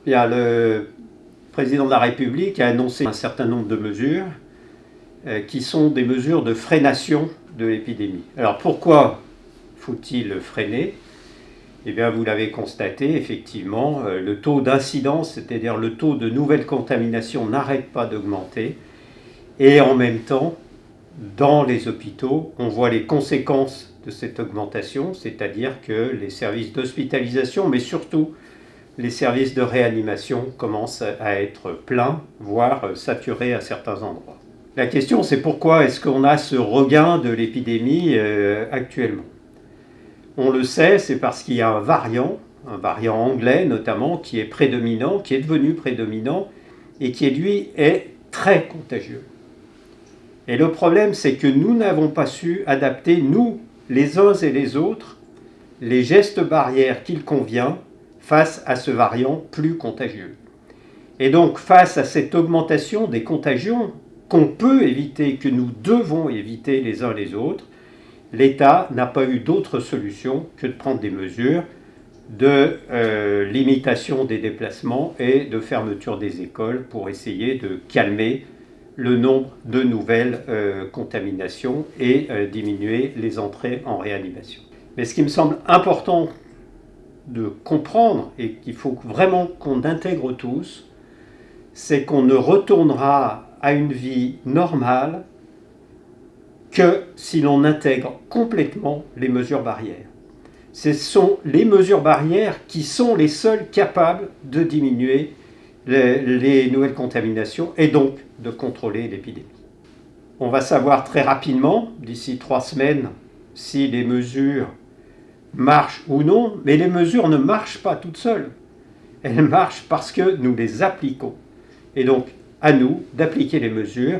Bien, le président de la République a annoncé un certain nombre de mesures qui sont des mesures de freination de l'épidémie. Alors pourquoi faut-il freiner ? Eh bien, vous l'avez constaté, effectivement, le taux d'incidence, c'est-à-dire le taux de nouvelles contaminations, n'arrête pas d'augmenter. Et en même temps, dans les hôpitaux, on voit les conséquences de cette augmentation, c'est-à-dire que les services d'hospitalisation, mais surtout les services de réanimation commencent à être pleins, voire saturés à certains endroits. La question, c'est pourquoi est-ce qu'on a ce regain de l'épidémie actuellement ? On le sait, c'est parce qu'il y a un variant anglais notamment, qui est prédominant, qui est devenu prédominant, et qui, lui, est très contagieux. Et le problème, c'est que nous n'avons pas su adapter, nous, les uns et les autres, les gestes barrières qu'il convient face à ce variant plus contagieux. Et donc, face à cette augmentation des contagions qu'on peut éviter, que nous devons éviter les uns les autres, l'État n'a pas eu d'autre solution que de prendre des mesures de limitation des déplacements et de fermeture des écoles pour essayer de calmer le nombre de nouvelles contaminations et diminuer les entrées en réanimation. Mais ce qui me semble important de comprendre et qu'il faut vraiment qu'on intègre tous, c'est qu'on ne retournera à une vie normale que si l'on intègre complètement les mesures barrières. Ce sont les mesures barrières qui sont les seules capables de diminuer les nouvelles contaminations et donc de contrôler l'épidémie. On va savoir très rapidement, d'ici 3 semaines, si les mesures marchent ou non, mais les mesures ne marchent pas toutes seules. Elles marchent parce que nous les appliquons. Et donc, à nous d'appliquer les mesures.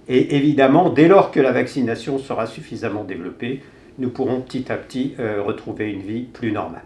Et évidemment, dès lors que la vaccination sera suffisamment développée, nous pourrons petit à petit retrouver une vie plus normale.